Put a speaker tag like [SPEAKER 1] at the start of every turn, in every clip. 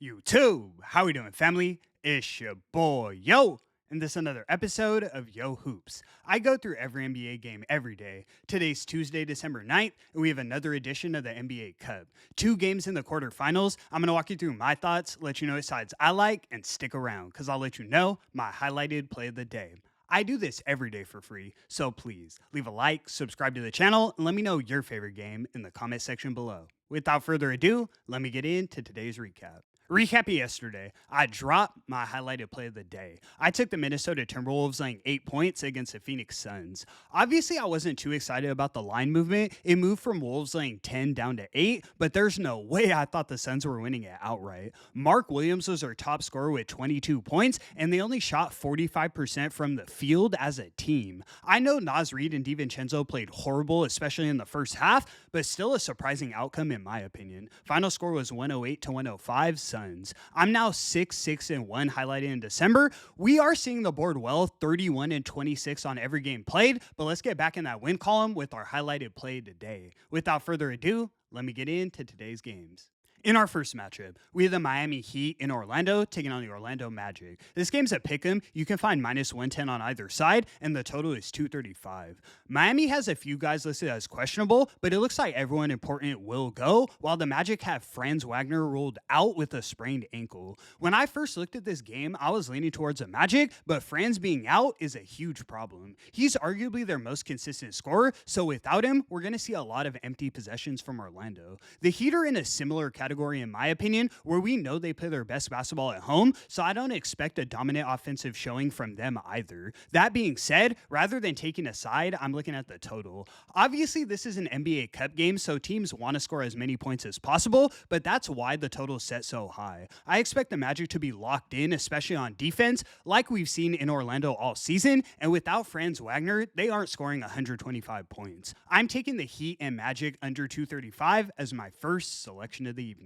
[SPEAKER 1] YouTube, how we doing, family? It's your boy, Yo, and this is another episode of Yo Hoops. I go through every NBA game every day. Today's Tuesday, December 9th, and we have another edition of the NBA Cup. 2 games in the quarterfinals. I'm going to walk you through my thoughts, let you know what sides I like, and stick around, because I'll let you know my highlighted play of the day. I do this every day for free, so please leave a like, subscribe to the channel, and let me know your favorite game in the comment section below. Without further ado, let me get into today's recap. Recap yesterday, I dropped my highlighted play of the day. I took the Minnesota Timberwolves laying 8 points against the Phoenix Suns. Obviously, I wasn't too excited about the line movement. It moved from Wolves laying 10 down to 8, but there's no way I thought the Suns were winning it outright. Mark Williams was our top scorer with 22 points, and they only shot 45% from the field as a team. I know Naz Reid and DiVincenzo played horrible, especially in the first half, but still a surprising outcome in my opinion. Final score was 108 to 105. Suns. I'm now 6-6-1 highlighted in December. We are seeing the board well, 31-26 on every game played, but let's get back in that win column with our highlighted play today. Without further ado, let me get into today's games. In our first matchup, we have the Miami Heat in Orlando taking on the Orlando Magic. This game's a pick'em. You can find -110 on either side, and the total is 235. Miami has a few guys listed as questionable, but it looks like everyone important will go, while the Magic have Franz Wagner ruled out with a sprained ankle. When I first looked at this game, I was leaning towards the Magic, but Franz being out is a huge problem. He's arguably their most consistent scorer, so without him, we're going to see a lot of empty possessions from Orlando. The Heat are in a similar category in my opinion, where we know they play their best basketball at home, so I don't expect a dominant offensive showing from them either. That being said, rather than taking a side, I'm looking at the total. Obviously, this is an NBA Cup game, so teams want to score as many points as possible, but that's why the total is set so high. I expect the Magic to be locked in, especially on defense, like we've seen in Orlando all season, and without Franz Wagner, they aren't scoring 125 points. I'm taking the Heat and Magic under 235 as my first selection of the evening.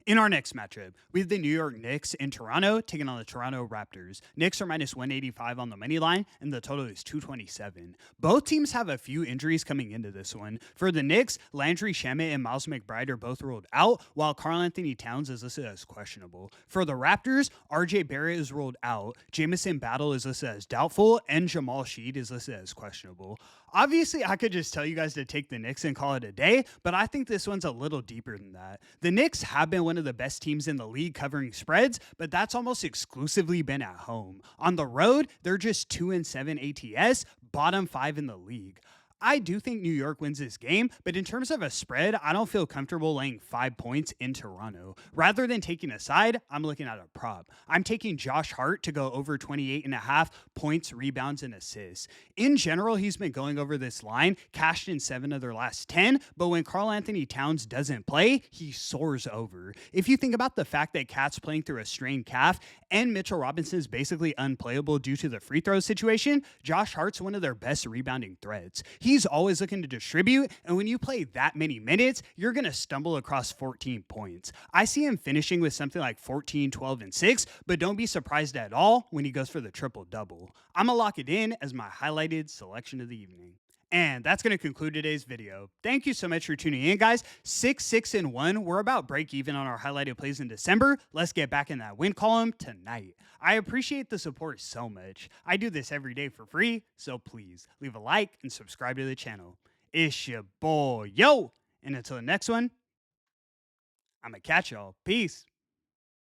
[SPEAKER 1] In our next matchup, we have the New York Knicks in Toronto taking on the Toronto Raptors. Knicks are -185 on the money line, and the total is 227. Both teams have a few injuries coming into this one. For the Knicks, Landry Shamet and Miles McBride are both ruled out, while Karl-Anthony Towns is listed as questionable. For the Raptors, RJ Barrett is ruled out, Jamison Battle is listed as doubtful, and Jamal Sheed is listed as questionable. Obviously, I could just tell you guys to take the Knicks and call it a day, but I think this one's a little deeper than that. The Knicks have been one of the best teams in the league covering spreads, but that's almost exclusively been at home. On the road, they're just 2-7 ATS, bottom 5 in the league. I do think New York wins this game, but in terms of a spread, I don't feel comfortable laying 5 points in Toronto. Rather than taking a side, I'm looking at a prop. I'm taking Josh Hart to go over 28.5 points, rebounds, and assists. In general, he's been going over this line, cashed in 7 of their last 10, but when Karl-Anthony Towns doesn't play, he soars over. If you think about the fact that Cat's playing through a strained calf and Mitchell Robinson is basically unplayable due to the free throw situation, Josh Hart's one of their best rebounding threats. He's always looking to distribute, and when you play that many minutes, you're going to stumble across 14 points. I see him finishing with something like 14, 12, and 6, but don't be surprised at all when he goes for the triple-double. I'm going to lock it in as my highlighted selection of the evening. And that's going to conclude today's video. Thank you so much for tuning in, guys. 6-6-1. We're about break even on our highlighted plays in December. Let's get back in that win column tonight. I appreciate the support so much. I do this every day for free, so please leave a like and subscribe to the channel. It's your boy, Yo. And until the next one, I'm going to catch y'all. Peace.